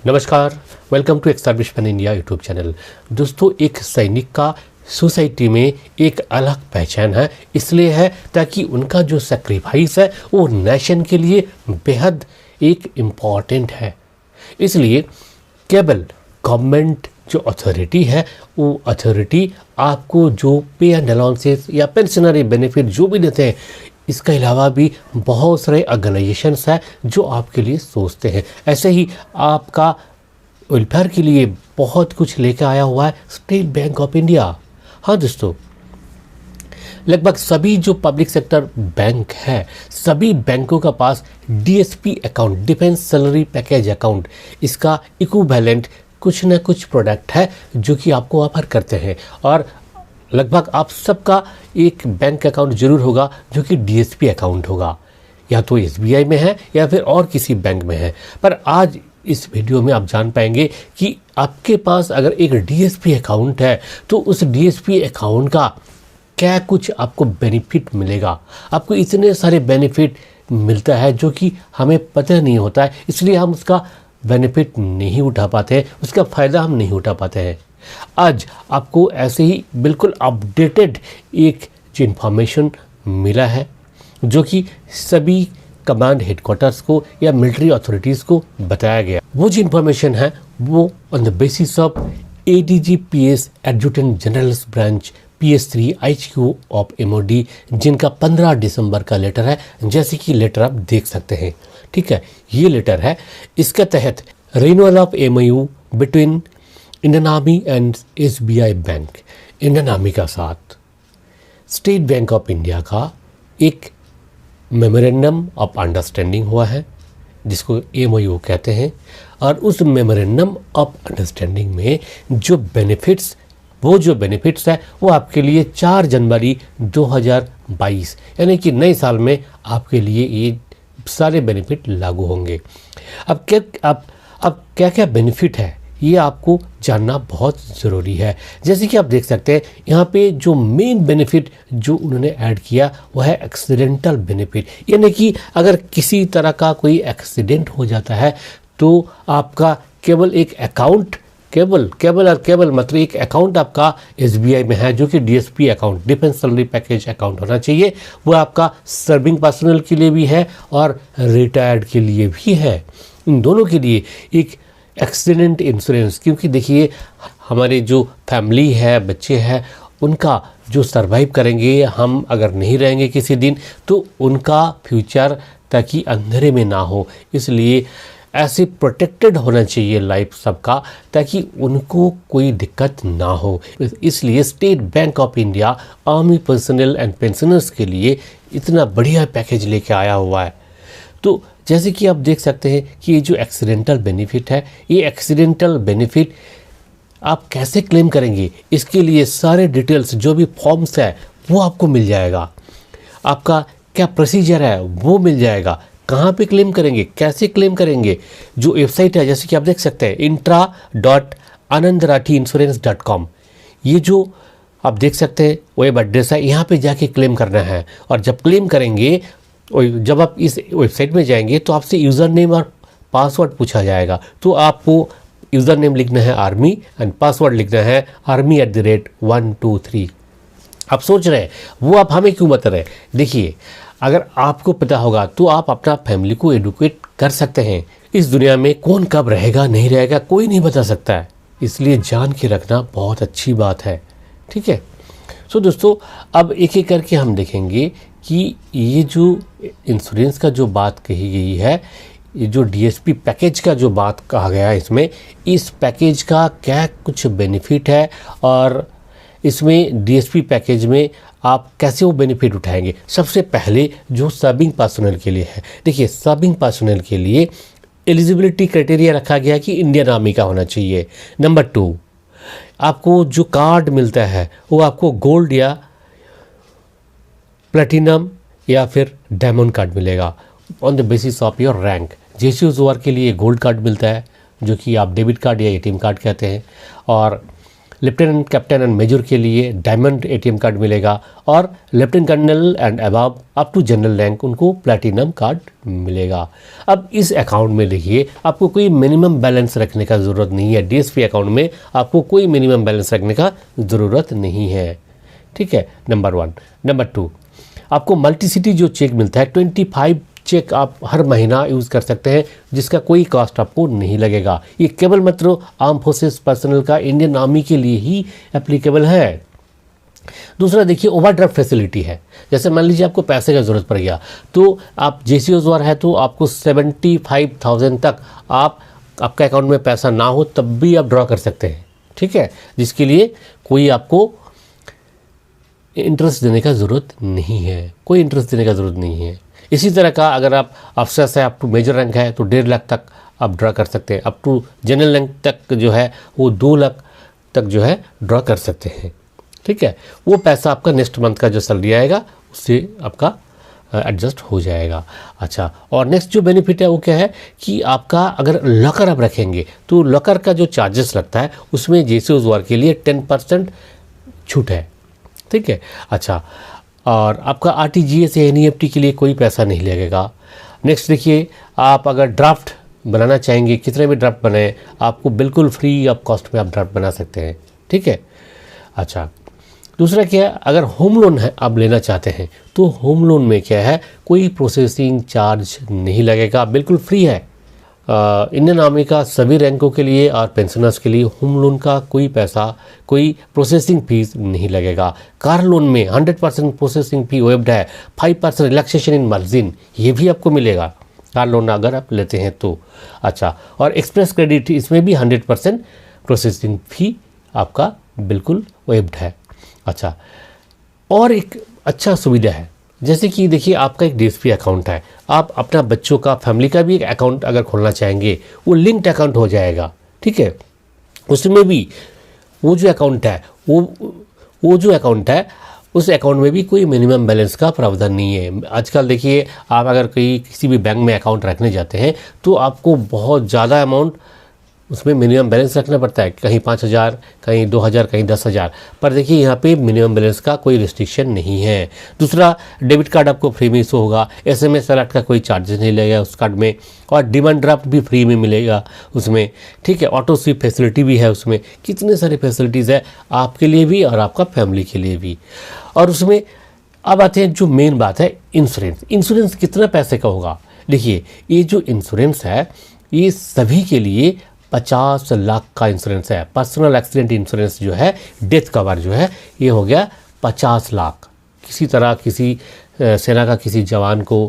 नमस्कार, welcome to ex serviceman India YouTube channel. दोस्तों, एक सैनिक का सोसाइटी में एक अलग पहचान है, इसलिए है ताकि उनका जो सेक्रीफाइस है वो नेशन के लिए बेहद एक इम्पॉर्टेंट है। इसलिए केवल गवर्नमेंट जो अथॉरिटी है वो अथॉरिटी आपको जो पे एंड अलाउंसेस या पेंशनरी बेनिफिट जो भी देते हैं, इसके अलावा भी बहुत सारे ऑर्गेनाइजेशंस हैं जो आपके लिए सोचते हैं। ऐसे ही आपका वेलफेयर के लिए बहुत कुछ लेकर आया हुआ है स्टेट बैंक ऑफ इंडिया। हाँ दोस्तों, लगभग सभी जो पब्लिक सेक्टर बैंक है, सभी बैंकों का पास DSP account, defence salary package account, इसका इक्विवेलेंट कुछ न कुछ प्रोडक्ट है जो कि आपको ऑफर करते हैं। और लगभग आप सबका एक बैंक अकाउंट जरूर होगा जो कि डीएसपी अकाउंट होगा, या तो एसबीआई में है या फिर और किसी बैंक में है। पर आज इस वीडियो में आप जान पाएंगे कि आपके पास अगर एक डीएसपी अकाउंट है तो उस डीएसपी अकाउंट का क्या कुछ आपको बेनिफिट मिलेगा। आपको इतने सारे बेनिफिट मिलता है जो कि हमें पता नहीं होता है, इसलिए हम उसका बेनिफिट नहीं उठा पाते हैं, उसका फ़ायदा हम नहीं उठा पाते हैं। आज आपको ऐसे ही बिल्कुल अपडेटेड एक जो इन्फॉर्मेशन मिला है जो कि सभी कमांड हेडक्वार्टर्स को या मिलिट्री अथॉरिटीज़ को बताया गया। वो जो इन्फॉर्मेशन है वो on the basis of ADGPS adjutant generals branch PS3 HQ of MOD, जिनका 15 दिसंबर का लेटर है, जैसे कि लेटर आप देख सकते हैं। ठीक है, ये लेटर है। इसके तहत renewal of MOU between Indian army and SBI bank, Indian army का साथ स्टेट बैंक ऑफ इंडिया का एक मेमोरेंडम ऑफ अंडरस्टैंडिंग हुआ है जिसको MOU कहते हैं। और उस मेमोरेंडम ऑफ अंडरस्टैंडिंग में जो बेनिफिट्स है वो आपके लिए 4 जनवरी 2022 यानी कि नए साल में आपके लिए ये सारे बेनिफिट लागू होंगे। अब क्या क्या बेनिफिट है ये आपको जानना बहुत ज़रूरी है। जैसे कि आप देख सकते हैं यहाँ पे जो मेन बेनिफिट जो उन्होंने ऐड किया वो है एक्सीडेंटल बेनिफिट, यानी कि अगर किसी तरह का कोई एक्सीडेंट हो जाता है तो आपका केवल एक अकाउंट, केवल मतलब एक अकाउंट आपका SBI में है जो कि DSP account, defence salary package account होना चाहिए। वो आपका सर्विंग पर्सनल के लिए भी है और रिटायर्ड के लिए भी है। इन दोनों के लिए एक एक्सीडेंट इंश्योरेंस, क्योंकि देखिए हमारे जो फैमिली है, बच्चे हैं, उनका जो सरवाइव करेंगे, हम अगर नहीं रहेंगे किसी दिन तो उनका फ्यूचर ताकि अंधेरे में ना हो, इसलिए ऐसे प्रोटेक्टेड होना चाहिए लाइफ सबका ताकि उनको कोई दिक्कत ना हो। इसलिए state bank of India army personnel and pensioners के लिए इतना बढ़िया पैकेज लेके आया हुआ है। तो जैसे कि आप देख सकते हैं कि ये जो एक्सीडेंटल बेनिफिट है, ये एक्सीडेंटल बेनिफिट आप कैसे क्लेम करेंगे, इसके लिए सारे डिटेल्स जो भी फॉर्म्स है वो आपको मिल जाएगा। आपका क्या प्रोसीजर है वो मिल जाएगा। कहाँ पे क्लेम करेंगे, कैसे क्लेम करेंगे, जो वेबसाइट है जैसे कि आप देख सकते हैं intra.anandratiinsurance.com, ये जो आप देख सकते हैं वेब एड्रेस है, यहाँ पे जाके क्लेम करना है। और जब क्लेम करेंगे, जब आप इस वेबसाइट में जाएंगे तो आपसे यूज़र नेम और पासवर्ड पूछा जाएगा। तो आपको यूज़र नेम लिखना है आर्मी एंड पासवर्ड लिखना है army@123। आप सोच रहे हैं वो आप हमें क्यों बता रहे हैं। देखिए, अगर आपको पता होगा तो आप अपना फैमिली को एडुकेट कर सकते हैं। इस दुनिया में कौन कब रहेगा नहीं रहेगा कोई नहीं बता सकता है, इसलिए जान के रखना बहुत अच्छी बात है। ठीक है, सो दोस्तों, अब एक एक करके हम देखेंगे कि ये जो इंश्योरेंस का जो बात कही गई है, ये जो डीएसपी पैकेज का जो बात कहा गया है, इसमें इस पैकेज का क्या कुछ बेनिफिट है और इसमें डीएसपी पैकेज में आप कैसे वो बेनिफिट उठाएंगे। सबसे पहले जो सर्विंग पर्सनल के लिए है, देखिए सर्विंग पर्सनल के लिए एलिजिबिलिटी क्राइटेरिया रखा गया कि इंडियन आर्मी का होना चाहिए। नंबर 2, आपको जो कार्ड मिलता है वो आपको गोल्ड या प्लेटिनम या फिर डायमंड कार्ड मिलेगा on the basis of your rank. JCOs के लिए गोल्ड कार्ड मिलता है जो कि आप डेबिट कार्ड या ATM कार्ड कहते हैं, और लेफ्टिनेंट कैप्टन एंड मेजर के लिए डायमंड एटीएम कार्ड मिलेगा, और lieutenant colonel and above up to general rank उनको प्लैटिनम कार्ड मिलेगा। अब इस अकाउंट में देखिए आपको कोई मिनिमम बैलेंस रखने का ज़रूरत नहीं है। डीएसपी अकाउंट में आपको कोई मिनिमम बैलेंस रखने का ज़रूरत नहीं है, ठीक है, नंबर 1। नंबर 2, आपको मल्टीसिटी जो चेक मिलता है 25 चेक आप हर महीना यूज़ कर सकते हैं, जिसका कोई कॉस्ट आपको नहीं लगेगा। ये केवल मात्र आर्म फोर्सेस पर्सनल का इंडियन आर्मी के लिए ही एप्लीकेबल है। दूसरा देखिए ओवरड्राफ्ट फैसिलिटी है। जैसे मान लीजिए आपको पैसे का ज़रूरत पड़ गया तो आप जेसीओज़ है तो आपको 75,000 तक आपका अकाउंट में पैसा ना हो तब भी आप ड्रॉ कर सकते हैं, ठीक है, जिसके लिए कोई आपको इंटरेस्ट देने का ज़रूरत नहीं है, कोई इंटरेस्ट देने का ज़रूरत नहीं है। इसी तरह का अगर आप अफसर है, अप टू मेजर रैंक है तो 1.5 लाख तक आप ड्रा कर सकते हैं। अप टू जनरल रैंक तक जो है वो 2 लाख तक जो है ड्रा कर सकते हैं, ठीक है। वो पैसा आपका नेक्स्ट मंथ का जो सैलरी आएगा उससे आपका एडजस्ट हो जाएगा। अच्छा, और नेक्स्ट जो बेनिफिट है वो क्या है कि आपका अगर लॉकर आप रखेंगे तो लॉकर का जो चार्जेस लगता है उसमें जेसीओज़ वार के लिए 10% छूट है, ठीक है। अच्छा, और आपका आरटीजीएस या एनईएफटी के लिए कोई पैसा नहीं लगेगा। नेक्स्ट देखिए, आप अगर ड्राफ्ट बनाना चाहेंगे, कितने भी ड्राफ्ट बनाए, आपको बिल्कुल फ्री ऑफ कॉस्ट में आप ड्राफ्ट बना सकते हैं, ठीक है। अच्छा, दूसरा क्या है, अगर होम लोन है आप लेना चाहते हैं तो होम लोन में क्या है, कोई प्रोसेसिंग चार्ज नहीं लगेगा, बिल्कुल फ्री है। इंडियन आर्मी का सभी रैंकों के लिए और पेंशनर्स के लिए होम लोन का कोई पैसा, कोई प्रोसेसिंग फीस नहीं लगेगा। कार लोन में 100% प्रोसेसिंग फी वेब्ड है, 5% रिलैक्सेशन इन मार्जिन ये भी आपको मिलेगा कार लोन अगर आप लेते हैं तो। अच्छा, और एक्सप्रेस क्रेडिट इसमें भी 100% प्रोसेसिंग फी आपका बिल्कुल वेब्ड है। अच्छा, और एक अच्छा सुविधा है, जैसे कि देखिए आपका एक डीएसपी अकाउंट है, आप अपना बच्चों का, फैमिली का भी एक अकाउंट अगर खोलना चाहेंगे वो लिंक्ड अकाउंट हो जाएगा, ठीक है। उसमें भी वो जो अकाउंट है वो जो अकाउंट है उस अकाउंट में भी कोई मिनिमम बैलेंस का प्रावधान नहीं है। आजकल देखिए आप अगर किसी भी बैंक में अकाउंट रखने जाते हैं तो आपको बहुत ज़्यादा अमाउंट उसमें मिनिमम बैलेंस रखना पड़ता है, कहीं 5,000, कहीं 2,000, कहीं 10,000। पर देखिए यहाँ पे मिनिमम बैलेंस का कोई रिस्ट्रिक्शन नहीं है। दूसरा, डेबिट कार्ड आपको फ्री में इशू होगा, एसएमएस अलर्ट का कोई चार्जेस नहीं लगेगा उस कार्ड में, और डिमांड ड्राफ्ट भी फ्री में मिलेगा उसमें, ठीक है। ऑटो स्वीप फैसिलिटी भी है उसमें, कितने सारे फैसिलिटीज़ है आपके लिए भी और आपका फैमिली के लिए भी। और उसमें अब आते हैं जो मेन बात है, इंश्योरेंस कितना पैसे का होगा। देखिए ये जो इंश्योरेंस है ये सभी के लिए 50 लाख का इंश्योरेंस है। पर्सनल एक्सीडेंट इंश्योरेंस जो है, डेथ कवर जो है, ये हो गया 50 लाख। किसी तरह किसी सेना का किसी जवान को,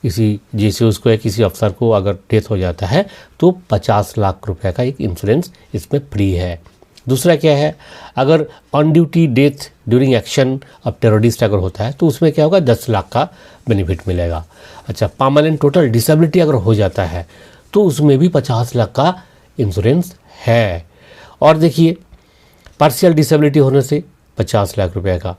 किसी जेसीओज़ को या किसी अफसर को अगर डेथ हो जाता है तो 50 लाख रुपए का एक इंश्योरेंस इसमें फ्री है। दूसरा क्या है, अगर on duty death during action of terrorist अगर होता है तो उसमें क्या होगा, 10 लाख का बेनिफिट मिलेगा। अच्छा, परमानेंट टोटल डिसेबिलिटी अगर हो जाता है तो उसमें भी 50 लाख का इंश्योरेंस है। और देखिए पार्शियल डिसेबिलिटी होने से 50 लाख रुपए का,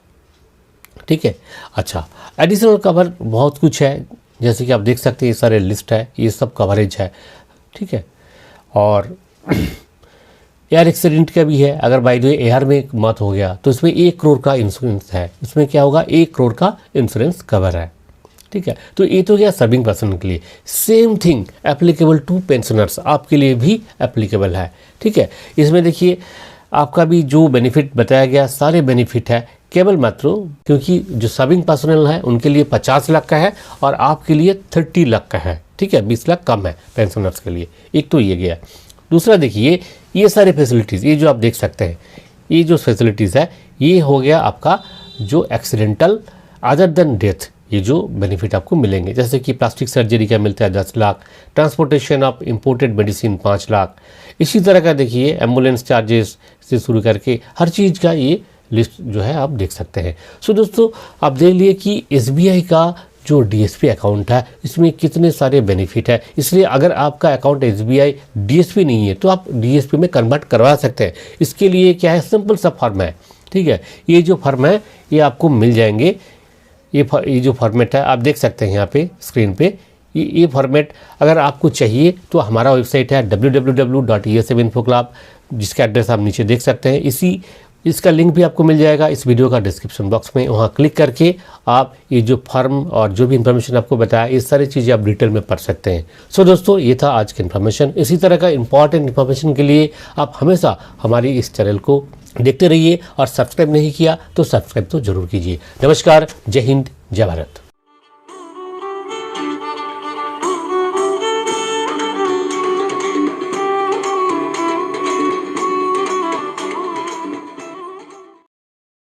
ठीक है। अच्छा, एडिशनल कवर बहुत कुछ है, जैसे कि आप देख सकते हैं ये सारे लिस्ट है, ये सब कवरेज है, ठीक है। और एयर एक्सीडेंट का भी है, अगर बाय द वे एयर में मौत हो गया तो इसमें 1 करोड़ का इंश्योरेंस है, इसमें क्या होगा, 1 करोड़ का इंश्योरेंस कवर है, ठीक है। तो ये तो क्या सर्विंग पर्सन के लिए। Same thing applicable to pensioners, आपके लिए भी एप्लीकेबल है, ठीक है। इसमें देखिए आपका भी जो बेनिफिट बताया गया सारे बेनिफिट है, केवल मात्र क्योंकि जो सर्विंग पर्सनल है उनके लिए 50 लाख का है और आपके लिए 30 लाख का है, ठीक है, 20 लाख कम है पेंशनर्स के लिए। एक तो ये गया। दूसरा देखिए ये सारे फैसिलिटीज़, ये जो आप देख सकते हैं, ये जो फैसिलिटीज़ है ये हो गया आपका जो एक्सीडेंटल अदर देन डेथ, ये जो बेनिफिट आपको मिलेंगे, जैसे कि प्लास्टिक सर्जरी का मिलता है 10 lakh, transportation of imported medicine 5 lakh, इसी तरह का देखिए एम्बुलेंस चार्जेस से शुरू करके हर चीज़ का ये लिस्ट जो है आप देख सकते हैं। सो दोस्तों आप देख लिए कि एसबीआई का जो डीएसपी अकाउंट है इसमें कितने सारे बेनिफिट है। इसलिए अगर आपका अकाउंट एसबीआई डीएसपी नहीं है तो आप डीएसपी में कन्वर्ट करवा सकते हैं। इसके लिए क्या है, सिंपल सा फॉर्म है, ठीक है। ये जो फॉर्म है ये आपको मिल जाएंगे, ये जो फॉर्मेट है आप देख सकते हैं यहाँ पे स्क्रीन पे, ये फॉर्मेट अगर आपको चाहिए तो हमारा वेबसाइट है www.esminfoclub, जिसका एड्रेस आप नीचे देख सकते हैं। इसका लिंक भी आपको मिल जाएगा इस वीडियो का डिस्क्रिप्शन बॉक्स में। वहाँ क्लिक करके आप ये जो फॉर्म और जो भी इन्फॉर्मेशन आपको बताया, ये सारी चीज़ें आप डिटेल में पढ़ सकते हैं। सो दोस्तों, ये था आज का इन्फॉर्मेशन। इसी तरह का इंपॉर्टेंट इन्फॉर्मेशन के लिए आप हमेशा हमारी इस चैनल को देखते रहिए, और सब्सक्राइब नहीं किया तो सब्सक्राइब तो जरूर कीजिए। नमस्कार, जय हिंद, जय भारत।